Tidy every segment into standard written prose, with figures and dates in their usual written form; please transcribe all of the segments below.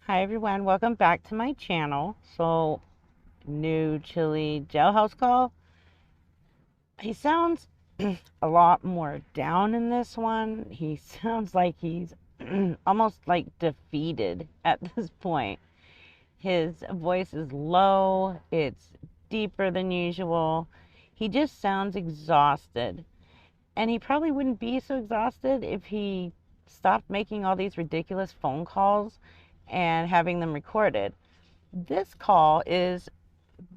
Hi everyone, welcome back to my channel. So, new Chille jailhouse call. He sounds a lot more down in this one. He sounds like he's almost like defeated at this point. His voice is low, it's deeper than usual. He just sounds exhausted. And he probably wouldn't be so exhausted if he stopped making all these ridiculous phone calls and having them recorded. This call is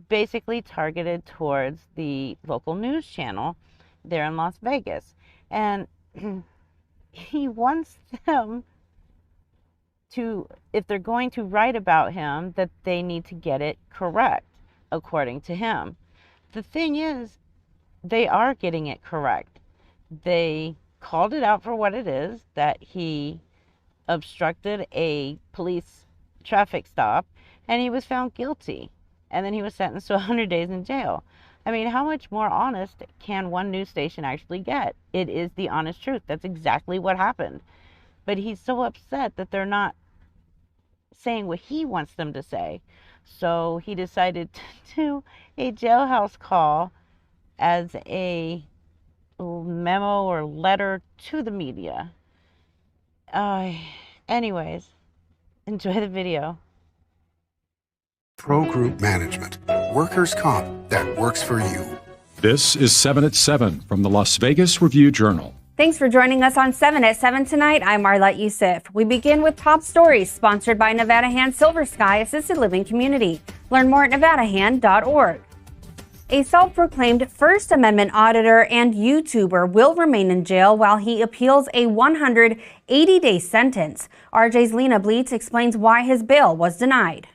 basically targeted towards the local news channel there in Las Vegas. And he wants them to, if they're going to write about him, that they need to get it correct, according to him. The thing is, they are getting it correct. They called it out for what it is, that he obstructed a police traffic stop, and he was found guilty. And then he was sentenced to 100 days in jail. I mean, how much more honest can one news station actually get? It is the honest truth. That's exactly what happened. But he's so upset that they're not saying what he wants them to say. So he decided to do a jailhouse call as a memo or letter to the media. Uh, Anyways, enjoy the video. Pro Group Management. Workers' comp that works for you. This is 7 at 7 from the Las Vegas Review-Journal. Thanks for joining us on 7 at 7 tonight. I'm Marlette Youssef. We begin with top stories sponsored by Nevada Hand Silver Sky Assisted Living Community. Learn more at nevadahand.org. A self-proclaimed First Amendment auditor and YouTuber will remain in jail while he appeals a 180-day sentence. RJ's Lena Bleets explains why his bail was denied.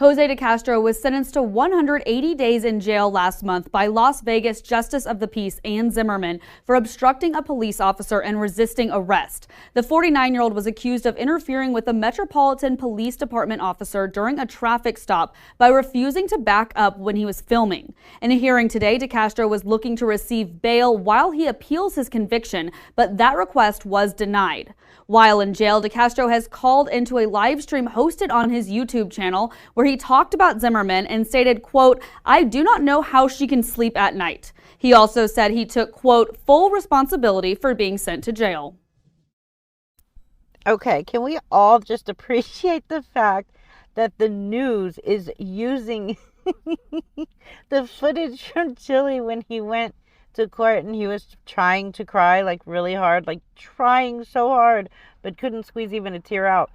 Jose Decastro was sentenced to 180 days in jail last month by Las Vegas Justice of the Peace Ann Zimmerman for obstructing a police officer and resisting arrest. The 49-year-old was accused of interfering with a Metropolitan Police Department officer during a traffic stop by refusing to back up when he was filming. In a hearing today, Decastro was looking to receive bail while he appeals his conviction, but that request was denied. While in jail, Decastro has called into a live stream hosted on his YouTube channel where he talked about Zimmerman and stated, quote, "I do not know how she can sleep at night." He also said he took, quote, "full responsibility for being sent to jail." Okay, can we all just appreciate the fact that the news is using the footage from Chille when he went to court and he was trying to cry like really hard, like trying so hard, but couldn't squeeze even a tear out.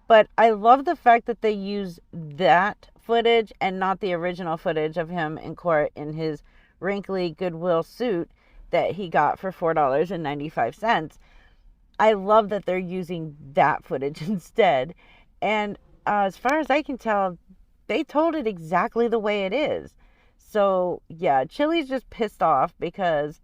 But I love the fact that they use that footage and not the original footage of him in court in his wrinkly Goodwill suit that he got for $4.95. I love that they're using that footage instead. And as far as I can tell, they told it exactly the way it is. So, yeah, Chille's just pissed off because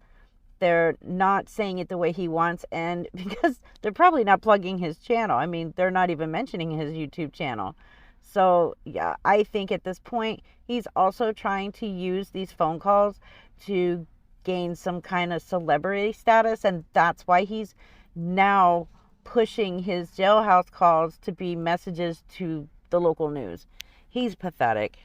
they're not saying it the way he wants and because they're probably not plugging his channel. I mean, they're not even mentioning his YouTube channel. So, yeah, I think at this point, he's also trying to use these phone calls to gain some kind of celebrity status, and that's why he's now pushing his jailhouse calls to be messages to the local news. He's pathetic.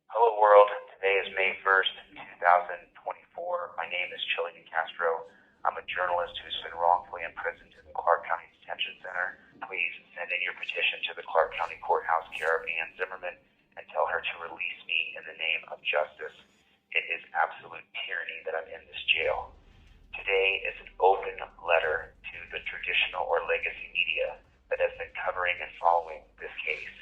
Hello world, today is May 1st, 2024. My name is Chille Decastro. I'm a journalist who's been wrongfully imprisoned in the Clark County Detention Center. Please send in your petition to the Clark County Courthouse care of Ann Zimmerman and tell her to release me in the name of justice. It is absolute tyranny that I'm in this jail. Today is an open letter to the traditional or legacy media that has been covering and following this case.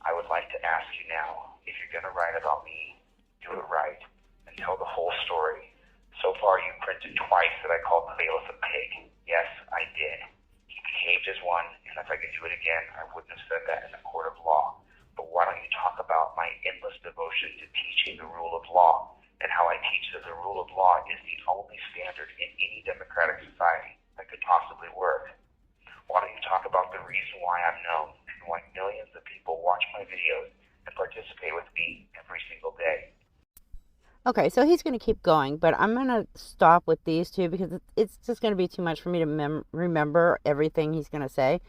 I would like to ask you now, if you're going to write about me, do it right and tell the whole story. So far, you printed twice that I called the bailiff a pig. Yes, I did. He behaved as one, and if I could do it again, I wouldn't have said that in a court of law. But why don't you talk about my endless devotion to teaching the rule of law and how I teach that the rule of law is the only standard in any democratic society that could possibly work? Why don't you talk about the reason why I'm known and why millions of people watch my videos and participate with me every single day? Okay, so he's going to keep going, but I'm going to stop with these two because it's just going to be too much for me to remember everything he's going to say.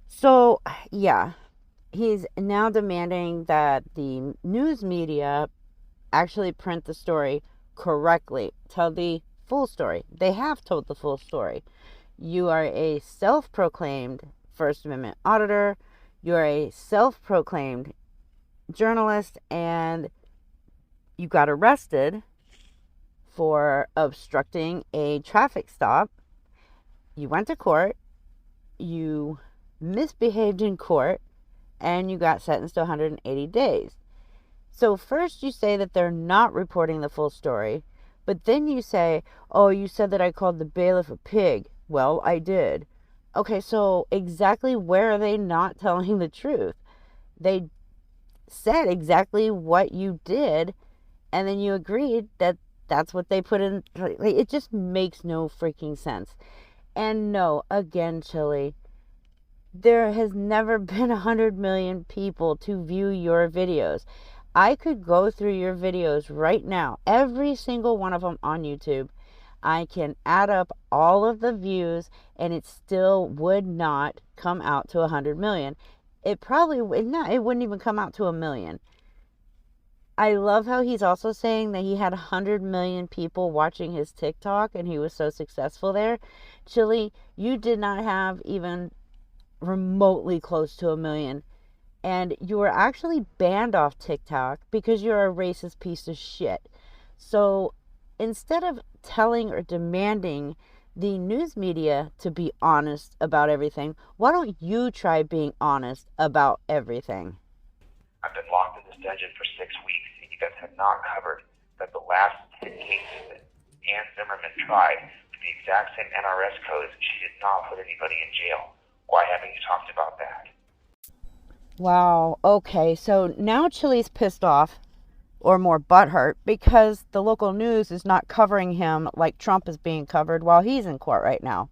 So, yeah, he's now demanding that the news media actually print the story correctly, tell the full story. They have told the full story. You are a self-proclaimed First Amendment auditor. You're a self-proclaimed journalist, and you got arrested for obstructing a traffic stop. You went to court. You misbehaved in court, and you got sentenced to 180 days. So first you say that they're not reporting the full story, but then you say, oh, you said that I called the bailiff a pig. Well, I did. Okay, so exactly where are they not telling the truth? They said exactly what you did, and then you agreed that that's what they put in. It just makes no freaking sense. And no, again, Chille, there has never been 100 million people to view your videos. I could go through your videos right now, every single one of them on YouTube. I can add up all of the views, and it still would not come out to 100 million. It probably would not. It wouldn't even come out to 1 million. I love how he's also saying that he had 100 million people watching his TikTok, and he was so successful there. Chille, you did not have even remotely close to 1 million. And you were actually banned off TikTok because you're a racist piece of shit. So instead of telling or demanding the news media to be honest about everything, why don't you try being honest about everything? I've been locked in this dungeon for 6 weeks, and you guys have not covered that the last 10 cases that Ann Zimmerman tried with the exact same NRS codes, she did not put anybody in jail. Why haven't you talked about that? Wow, okay, so now Chille's pissed off, or more butthurt, because the local news is not covering him like Trump is being covered while he's in court right now.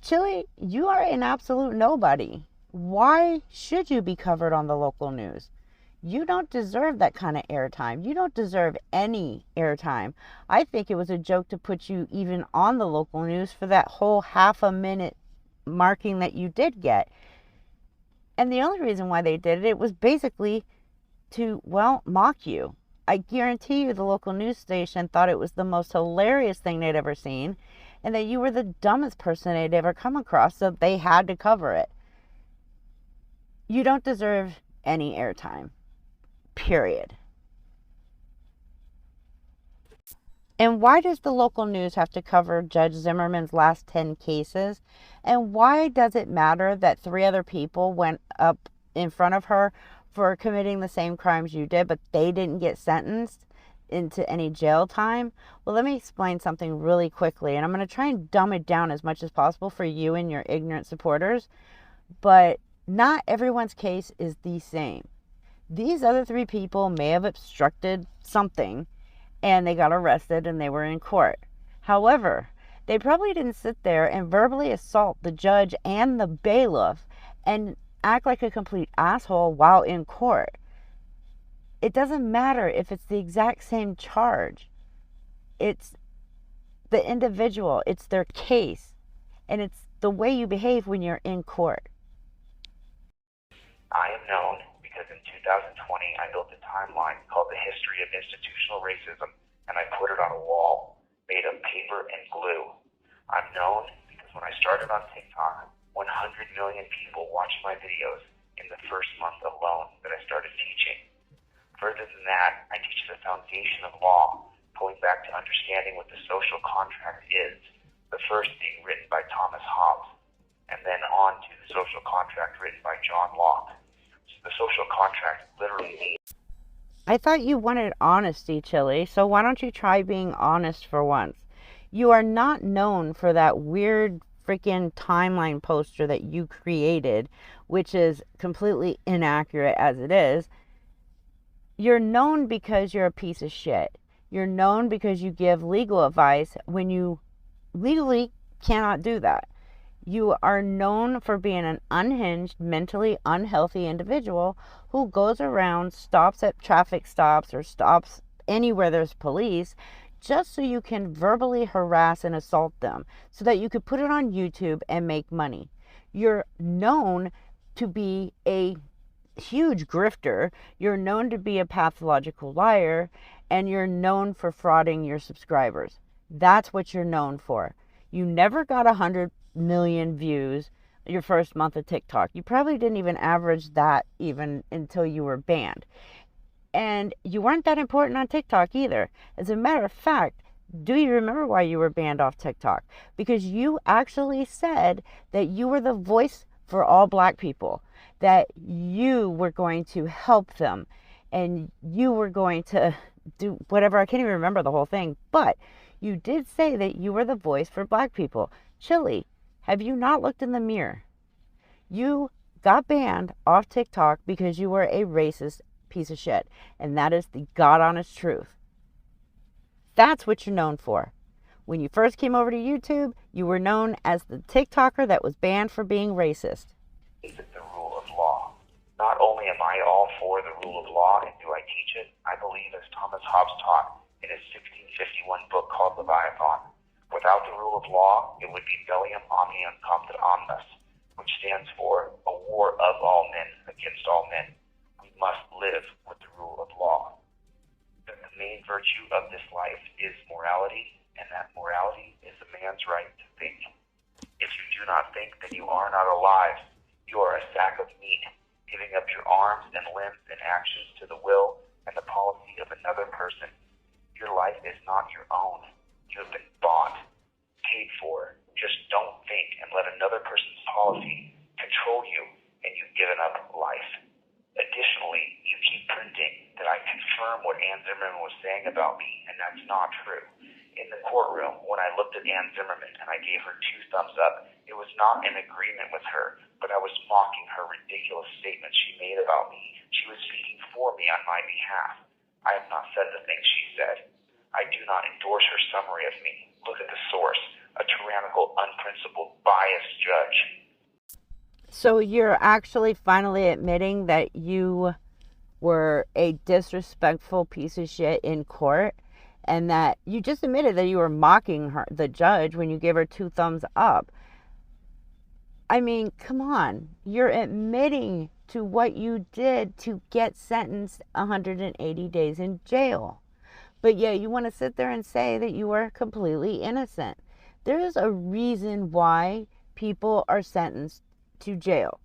Chille, you are an absolute nobody. Why should you be covered on the local news? You don't deserve that kind of airtime. You don't deserve any airtime. I think it was a joke to put you even on the local news for that whole half a minute marking that you did get. And the only reason why they did it was basically to, well, mock you. I guarantee you the local news station thought it was the most hilarious thing they'd ever seen, and that you were the dumbest person they'd ever come across, so they had to cover it. You don't deserve any airtime. Period. And why does the local news have to cover Judge Zimmerman's last 10 cases? And why does it matter that 3 other people went up in front of her for committing the same crimes you did, but they didn't get sentenced into any jail time? Well, let me explain something really quickly, and I'm going to try and dumb it down as much as possible for you and your ignorant supporters, but not everyone's case is the same. These other 3 people may have obstructed something, and they got arrested and they were in court. However, they probably didn't sit there and verbally assault the judge and the bailiff and act like a complete asshole while in court. It doesn't matter if it's the exact same charge. It's the individual, it's their case, and it's the way you behave when you're in court. I am known because in 2020 I built a timeline called The History of Institutional Racism, and I put it on a wall made of paper and glue. I'm known because when I started on TikTok, 100 million people watched my videos in the first month alone that I started teaching. Further than that, I teach the foundation of law, going back to understanding what the social contract is, the first being written by Thomas Hobbes, and then on to the social contract written by John Locke. So the social contract literally means... I thought you wanted honesty, Chille, so why don't you try being honest for once? You are not known for that weird freaking timeline poster that you created, which is completely inaccurate as it is. You're known because you're a piece of shit. You're known because you give legal advice when you legally cannot do that. You are known for being an unhinged, mentally unhealthy individual who goes around, stops at traffic stops or stops anywhere there's police, just so you can verbally harass and assault them so that you could put it on YouTube and make money. You're known to be a huge grifter, you're known to be a pathological liar, and you're known for frauding your subscribers. That's what you're known for. You never got 100 million views your first month of TikTok. You probably didn't even average that even until you were banned. And you weren't that important on TikTok either. As a matter of fact, do you remember why you were banned off TikTok? Because you actually said that you were the voice for all black people, that you were going to help them, and you were going to do whatever. I can't even remember the whole thing, but you did say that you were the voice for black people. Chille, have you not looked in the mirror? You got banned off TikTok because you were a racist piece of shit, and that is the God honest truth. That's what you're known for. When you first came over to YouTube, you were known as the TikToker that was banned for being racist. It's the rule of law. Not only am I all for the rule of law and do I teach it, I believe as Thomas Hobbes taught in his 1651 book called Leviathan, without the rule of law, it would be Bellium Omnium Compta Omnes, which stands for a war of all men against all men. We must live with the rule of law. That the main virtue of this life is morality, and that morality is the man's right to think. If you do not think, then you are not alive. You are a sack of meat, giving up your arms and limbs and actions to the will and the policy of another person. Your life is not your own. You have been bought, paid for. Just don't think and let another person's policy control you, and you've given up life. Additionally, you keep printing that I confirm what Ann Zimmerman was saying about me, and that's not true. In the courtroom, when I looked at Ann Zimmerman and I gave her 2 thumbs up, it was not in agreement with her, but I was mocking her ridiculous statements she made about me. She was speaking for me on my behalf. I have not said the things she said. I do not endorse her summary of me. Look at the source, a tyrannical, unprincipled, biased judge. So you're actually finally admitting that you were a disrespectful piece of shit in court, and that you just admitted that you were mocking her, the judge, when you gave her 2 thumbs up. I mean, come on. You're admitting to what you did to get sentenced 180 days in jail. But yet you want to sit there and say that you are completely innocent. There is a reason why people are sentenced to jail.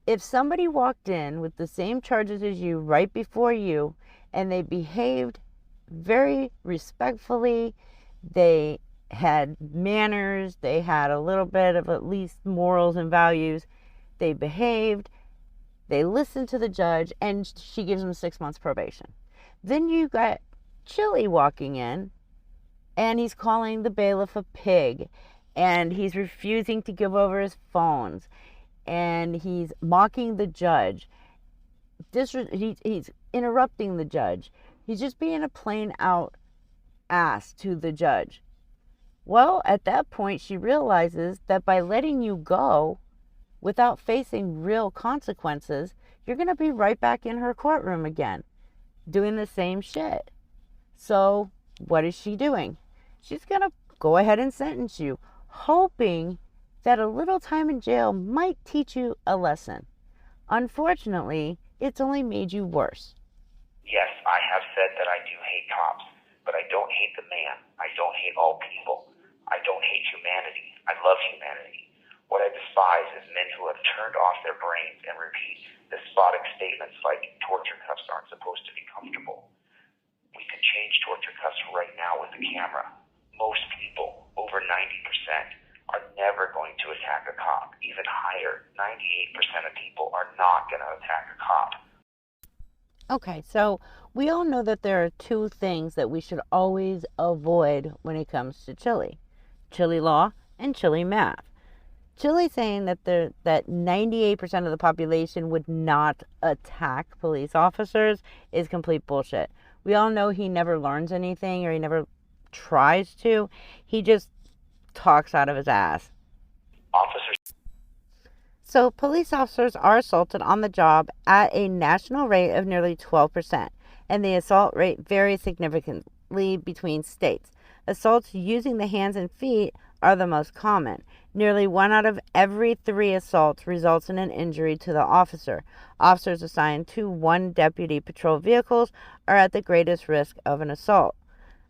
If somebody walked in with the same charges as you right before you, and they behaved very respectfully, they had manners, they had a little bit of at least morals and values, they behaved, they listened to the judge, and she gives them 6 months probation. Then you got Chille walking in, and he's calling the bailiff a pig, and he's refusing to give over his phones, and he's mocking the judge. He's interrupting the judge. He's just being a plain out ass to the judge. Well, at that point, she realizes that by letting you go without facing real consequences, you're going to be right back in her courtroom again, doing the same shit. So what is she doing? She's going to go ahead and sentence you, hoping that a little time in jail might teach you a lesson. Unfortunately, it's only made you worse. Yes, I have said that I do hate cops, but I don't hate the man. I don't hate all people. I don't hate humanity. I love humanity. What I despise is men who have turned off their brains and repeat despotic statements like torture cuffs aren't supposed to be comfortable. We could change torture cuffs right now with the camera. Most people, over 90%, are never going to attack a cop. Even higher, 98% of people are not going to attack a cop. Okay, so we all know that there are 2 things that we should always avoid when it comes to Chille. Chille law and Chille math. Chille saying that that 98% of the population would not attack police officers is complete bullshit. We all know he never learns anything, or he never tries to. He just talks out of his ass. Officers. So police officers are assaulted on the job at a national rate of nearly 12%. and the assault rate varies significantly between states. Assaults using the hands and feet are the most common. Nearly 1 out of every 3 assaults results in an injury to the officer. Officers assigned to 1 deputy patrol vehicles are at the greatest risk of an assault.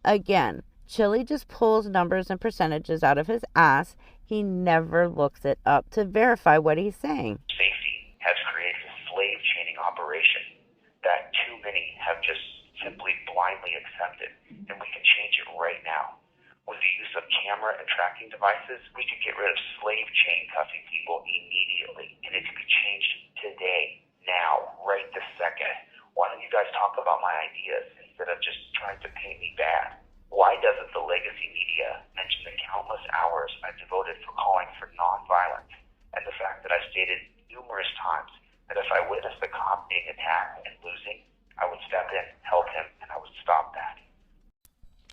Again, Chille just pulls numbers and percentages out of his ass. He never looks it up to verify what he's saying. Safety has created a slave chaining operation that too many have just simply blindly accepted, and we can change it right now. With the use of camera and tracking devices, we can get rid of slave chain cuffing people immediately, and it can be changed today, now, right this second. Why don't you guys talk about my ideas instead of just trying to paint me bad? Why doesn't the legacy media mention the countless hours I've devoted for calling for nonviolence, and the fact that I've stated numerous times that if I witnessed a cop being attacked and losing, I would step in, help him, and I would stop that?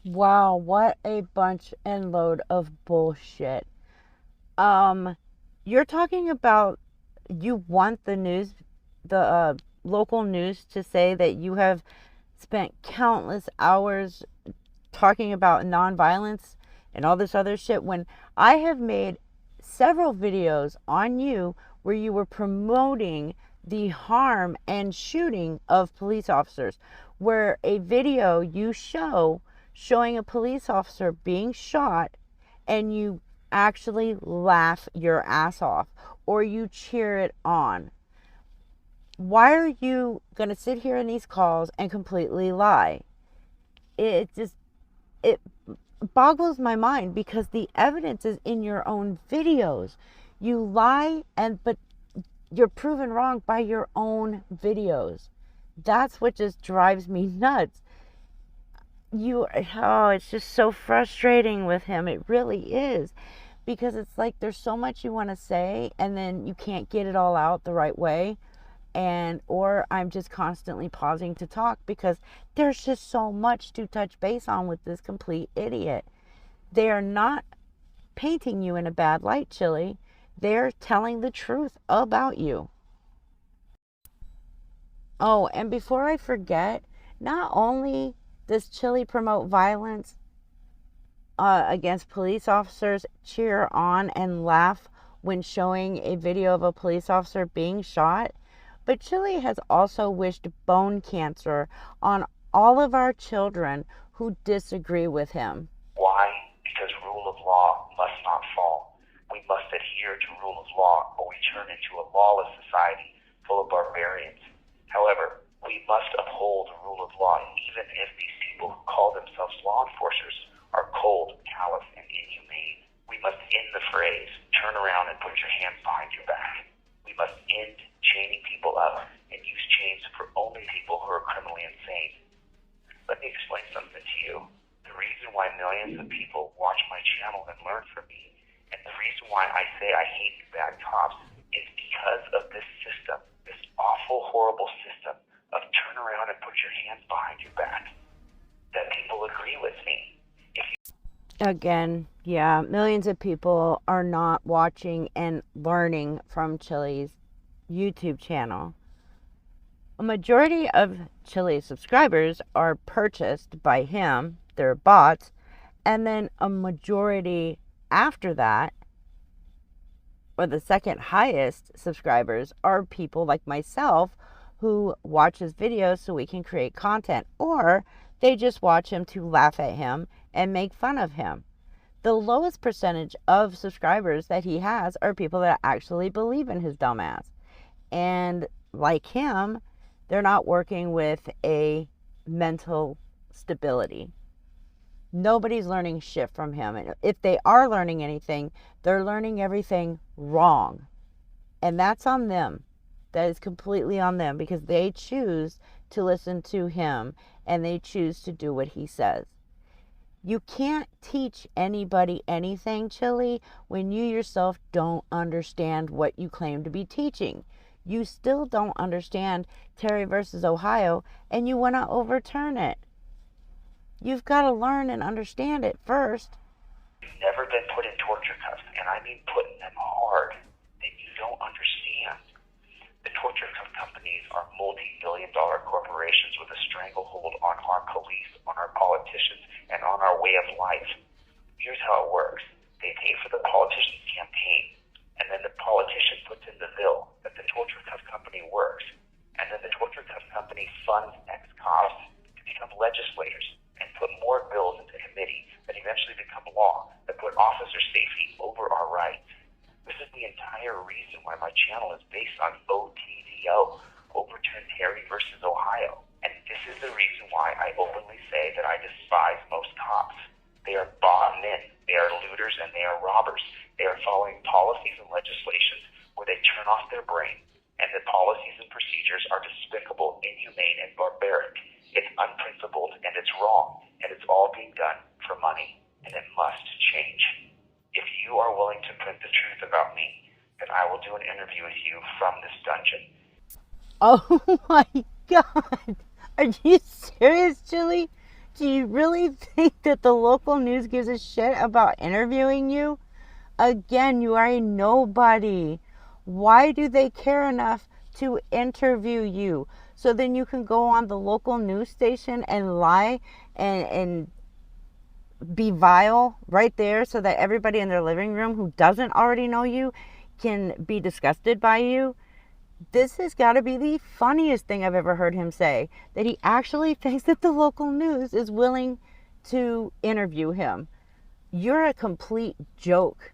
Wow, what a bunch and load of bullshit. You're talking about you want the news, the local news to say that you have spent countless hours talking about nonviolence and all this other shit when I have made several videos on you where you were promoting the harm and shooting of police officers, where a video you showing a police officer being shot and you actually laugh your ass off or you cheer it on. Why are you going to sit here in these calls and completely lie? It boggles my mind because the evidence is in your own videos. You lie but you're proven wrong by your own videos. That's what just drives me nuts. It's just so frustrating with him. It really is, because it's like there's so much you want to say and then you can't get it all out the right way, or I'm just constantly pausing to talk because there's just so much to touch base on with this complete idiot. They are not painting you in a bad light, Chille. They're telling the truth about you. Oh, and before I forget, not only does Chille promote violence against police officers, cheer on and laugh when showing a video of a police officer being shot, but Chille has also wished bone cancer on all of our children who disagree with him. Why? Because rule of law must not fall. We must adhere to rule of law, or we turn into a lawless society full of barbarians. However, we must uphold the rule of law, even if these people who call themselves law enforcers are cold, callous, and inhumane. We must end the phrase, turn around and put your hands behind your back. We must end chaining people up and use chains for only people who are criminally insane. Let me explain something to you. The reason why millions of people watch my channel and learn from me, and the reason why I say I hate bad cops, is because of this system, this awful, horrible system of turn around and put your hands behind your back. That people agree with me. Again, yeah, millions of people are not watching and learning from Chille's YouTube channel. A majority of Chille's subscribers are purchased by him, they're bots, and then a majority after that, or the second highest subscribers, are people like myself who watch his videos so we can create content, or they just watch him to laugh at him and make fun of him. The lowest percentage of subscribers that he has are people that actually believe in his dumbass. And like him, they're not working with a mental stability. Nobody's learning shit from him. And if they are learning anything, they're learning everything wrong. And that's on them. That is completely on them, because they choose to listen to him and they choose to do what he says. You can't teach anybody anything, Chille, when you yourself don't understand what you claim to be teaching. You still don't understand Terry versus Ohio, and you want to overturn it. You've got to learn and understand it first. You've never been put in torture cuffs, and I mean putting them hard. That you don't understand. The torture companies are multi-billion-dollar corporations with a stranglehold on our police, on our politicians, and on our way of life. Here's how it works. They pay for the politician's campaign, and then the politician puts in the bill that the torture company works, and then the torture company funds ex-cops to become legislators and put more bills into committee that eventually become law, that put officer safety over our rights. This is the entire reason why my channel is based on OTVO, Overturn Terry versus Ohio. And this is the reason why I openly say that I despise most cops. They are bought in, they are looters, and they are robbers. They are following policies and legislations where they turn off their brain, and the policies and procedures are despicable, inhumane, and barbaric. It's unprincipled, and it's wrong, and it's all being done for money, and it must change. If you are willing to print the truth about me, then I will do an interview with you from this dungeon. Oh my God. Are you serious, Chille? Do you really think that the local news gives a shit about interviewing you? Again, you are a nobody. Why do they care enough to interview you? So then you can go on the local news station and lie and be vile right there so that everybody in their living room who doesn't already know you can be disgusted by you? This has got to be the funniest thing I've ever heard him say, that he actually thinks that the local news is willing to interview him. You're a complete joke.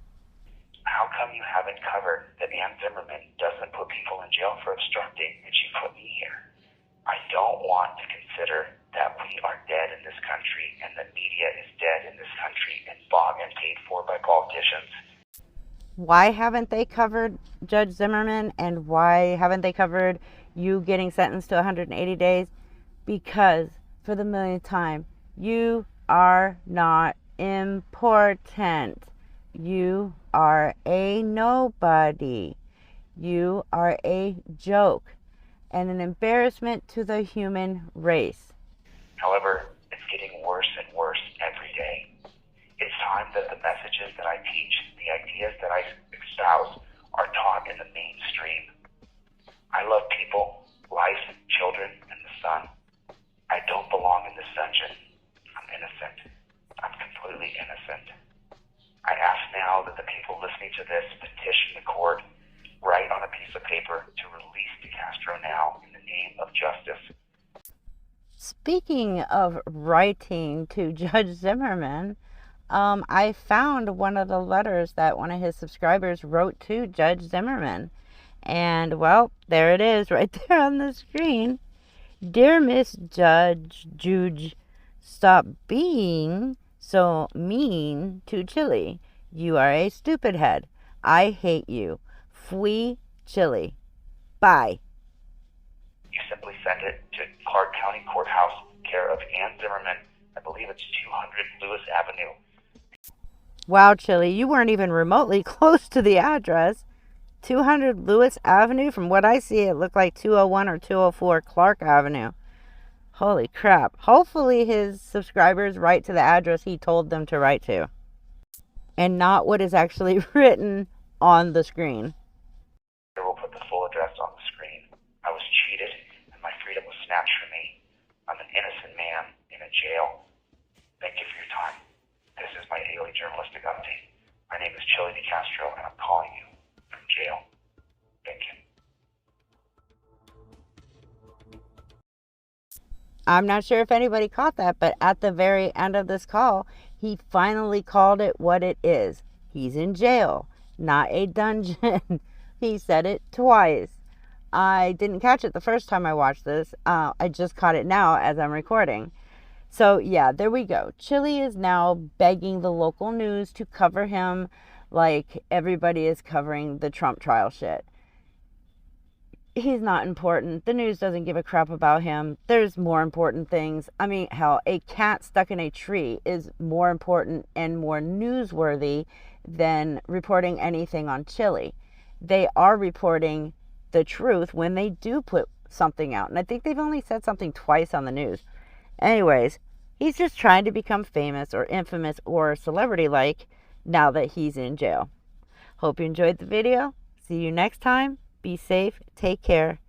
How come you haven't covered that Ann Zimmerman doesn't put people in jail for obstructing and she put me here? I don't want to consider that we are dead in this country and the media is dead in this country and bought and paid for by politicians. Why haven't they covered Judge Zimmerman, and why haven't they covered you getting sentenced to 180 days? Because, for the millionth time, you are not important. You are a nobody. You are a joke and an embarrassment to the human race. However, it's getting worse and worse every day. It's time that the messages that I teach, the ideas that I espouse, are taught in the mainstream. I love people, life, children, and the sun. I don't belong in this dungeon. I'm innocent. I'm completely innocent. I ask now that the people listening to this petition the court, write on a piece of paper to release Decastro now in the name of justice. Speaking of writing to Judge Zimmerman, I found one of the letters that one of his subscribers wrote to Judge Zimmerman. And, well, there it is right there on the screen. Dear Miss Juge, stop being so mean to Chille. You are a stupid head. I hate you. Fui Chille. Bye. You simply send it to Clark County Courthouse, care of Ann Zimmerman. I believe it's 200 Lewis Avenue. Wow, Chille, you weren't even remotely close to the address. 200 Lewis Avenue? From what I see, it looked like 201 or 204 Clark Avenue. Holy crap. Hopefully his subscribers write to the address he told them to write to, and not what is actually written on the screen. We'll put the full address on the screen. I was cheated, and my freedom was snatched from me. I'm an innocent man in a jail. Thank you for your time. This is my daily journalistic update. My name is Chille Decastro, and I'm calling you from jail. Thank you. I'm not sure if anybody caught that, but at the very end of this call, he finally called it what it is. He's in jail, not a dungeon. He said it twice. I didn't catch it the first time I watched this. I just caught it now as I'm recording. So yeah, there we go. Chille is now begging the local news to cover him like everybody is covering the Trump trial shit. He's not important. The news doesn't give a crap about him. There's more important things. I mean, hell, a cat stuck in a tree is more important and more newsworthy than reporting anything on Chille. They are reporting the truth when they do put something out. And I think they've only said something twice on the news. Anyways, he's just trying to become famous or infamous or celebrity-like now that he's in jail. Hope you enjoyed the video. See you next time. Be safe, take care,